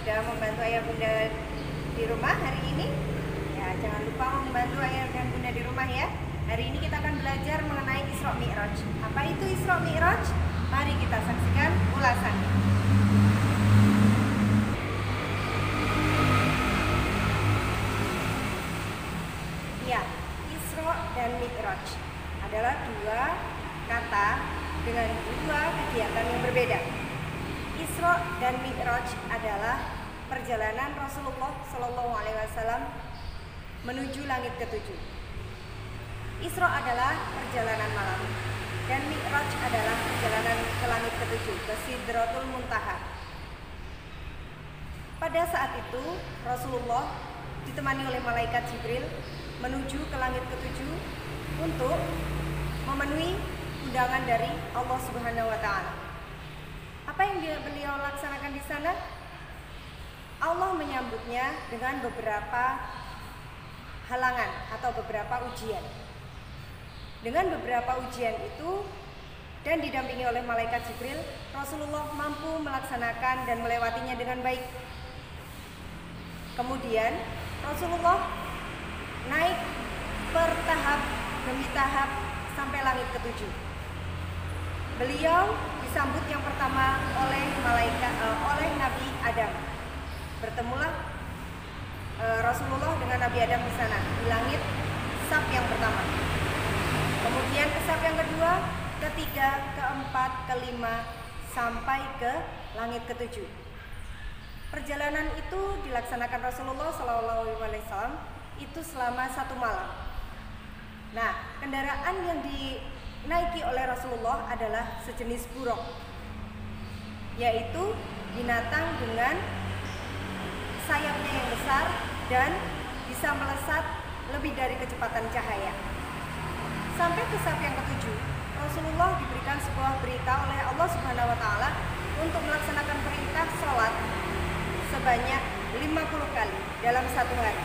sudah membantu ayah bunda di rumah hari ini? Ya, jangan lupa membantu ayah dan bunda di rumah ya. Hari ini kita akan belajar mengenai Isra Mi'raj. Apa itu Isra Mi'raj? Mari kita saksikan ulasannya. Ya, Isra dan Mi'raj adalah dua kata dengan dua kegiatan yang berbeda. Isra dan Mi'raj adalah perjalanan Rasulullah Shallallahu Alaihi Wasallam menuju langit ketujuh. Isra adalah perjalanan malam dan Mi'raj adalah perjalanan ke langit ketujuh, ke Sidratul Muntaha. Pada saat itu Rasulullah ditemani oleh malaikat Jibril menuju ke langit ketujuh untuk memenuhi undangan dari Allah Subhanahu wa taala. Apa yang beliau laksanakan di sana? Allah menyambutnya dengan beberapa halangan atau beberapa ujian. Dengan beberapa ujian itu dan didampingi oleh malaikat Jibril, Rasulullah mampu melaksanakan dan melewatinya dengan baik. Kemudian Rasulullah naik bertahap demi tahap sampai langit ketujuh. Beliau disambut yang pertama oleh Nabi Adam. Bertemulah Rasulullah dengan Nabi Adam di sana di langit saf yang pertama. Kemudian ke saf yang kedua, ketiga, keempat, kelima sampai ke langit ketujuh. Perjalanan itu dilaksanakan Rasulullah SAW itu selama 1 malam. Nah, kendaraan yang dinaiki oleh Rasulullah adalah sejenis buruk, yaitu binatang dengan sayapnya yang besar dan bisa melesat lebih dari kecepatan cahaya. Sampai ke saf yang ketujuh, Rasulullah diberikan sebuah berita oleh Allah Subhanahu wa taala untuk melaksanakan perintah sholat sebanyak 50 kali dalam 1 hari.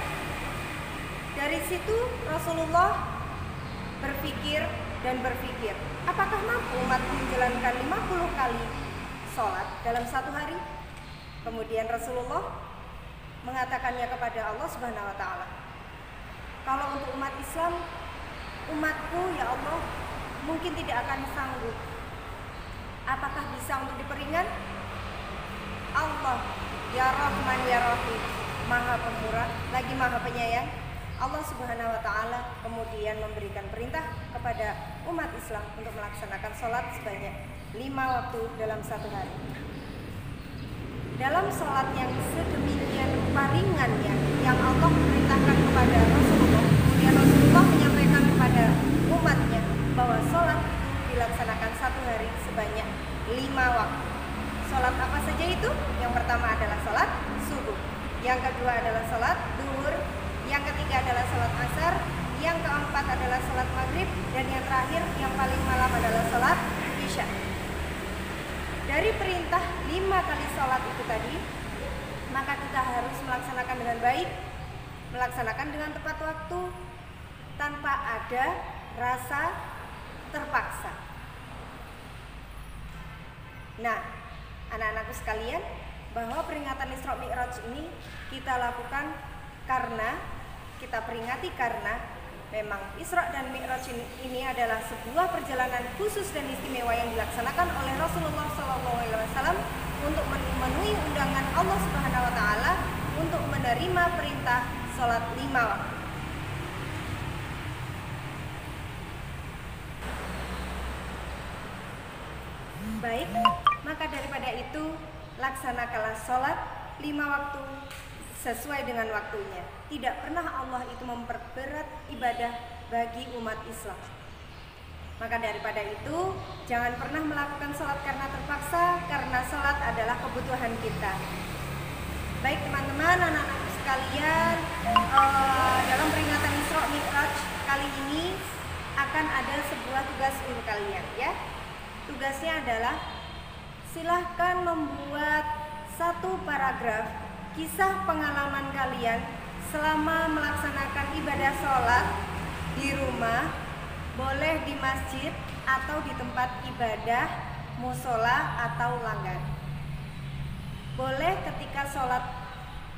Dari situ Rasulullah berpikir, apakah mampu umat menjalankan 50 kali sholat dalam 1 hari? Kemudian Rasulullah mengatakannya kepada Allah Subhanahu wa taala, kalau untuk umat Islam, umatku ya Allah mungkin tidak akan sanggup. Apakah bisa untuk diperingan? Allah ya Rahman ya Rahim, Maha Pemurah lagi Maha Penyayang. Allah Subhanahu wa taala kemudian memberikan perintah kepada umat Islam untuk melaksanakan sholat sebanyak 5 waktu dalam 1 hari. Dalam sholat yang sedemikian ringannya yang Allah perintahkan kepada Rasulullah, kemudian Rasulullah menyampaikan kepada umatnya bahwa sholat dilaksanakan 1 hari sebanyak 5 waktu. Sholat apa saja itu? Yang pertama adalah sholat subuh, yang kedua adalah sholat duhur, yang ketiga adalah sholat asar, yang keempat adalah sholat maghrib, dan yang terakhir yang paling malam adalah sholat isya. Dari perintah 5 kali sholat itu tadi, maka kita harus melaksanakan dengan baik, melaksanakan dengan tepat waktu, tanpa ada rasa terpaksa. Nah, anak-anakku sekalian, bahwa peringatan Isra Mi'raj ini kita lakukan kita peringati karena memang Isra dan Mi'raj ini adalah sebuah perjalanan khusus dan istimewa yang dilaksanakan oleh Rasulullah SAW untuk memenuhi undangan Allah Subhanahu wa taala untuk menerima perintah sholat 5 waktu. Baik, maka daripada itu laksanakanlah sholat 5 waktu sesuai dengan waktunya. Tidak pernah Allah itu memperberat ibadah bagi umat Islam. Maka daripada itu, jangan pernah melakukan sholat karena terpaksa, karena sholat adalah kebutuhan kita. Baik teman-teman, anak-anak sekalian, dalam peringatan Isra Mi'raj kali ini akan ada sebuah tugas untuk kalian ya. Tugasnya adalah silahkan membuat 1 paragraf kisah pengalaman kalian selama melaksanakan ibadah sholat di rumah, boleh di masjid atau di tempat ibadah, musola atau langgar. boleh ketika sholat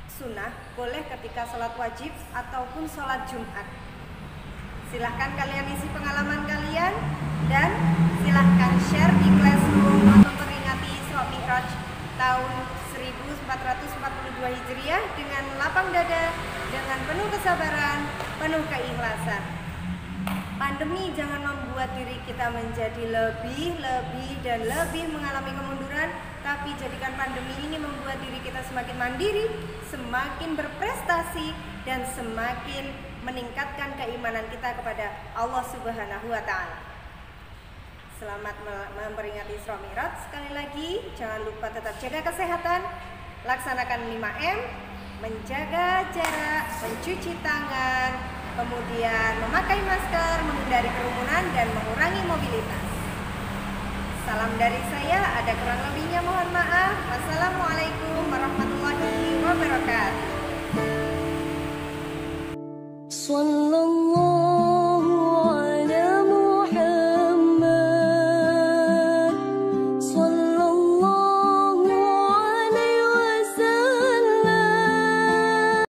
sunnah, boleh ketika sholat wajib, ataupun sholat Jumat. Silahkan kalian isi pengalaman kalian dan silahkan share di Classroom untuk memperingati Isra Mi'raj tahun 1442 Hijriah dengan lapang dada, dengan penuh kesabaran, penuh keikhlasan. Pandemi jangan membuat diri kita menjadi lebih mengalami kemunduran, tapi jadikan pandemi ini membuat diri kita semakin mandiri, semakin berprestasi, dan semakin meningkatkan keimanan kita kepada Allah Subhanahu wa Ta'ala. Selamat memperingati Isra Mi'raj. Sekali lagi, jangan lupa tetap jaga kesehatan, laksanakan 5M, menjaga jarak, mencuci tangan, kemudian memakai masker, menghindari kerumunan, dan mengurangi mobilitas. Salam dari saya, ada kurang lebihnya mohon maaf. Wassalamualaikum warahmatullahi wabarakatuh.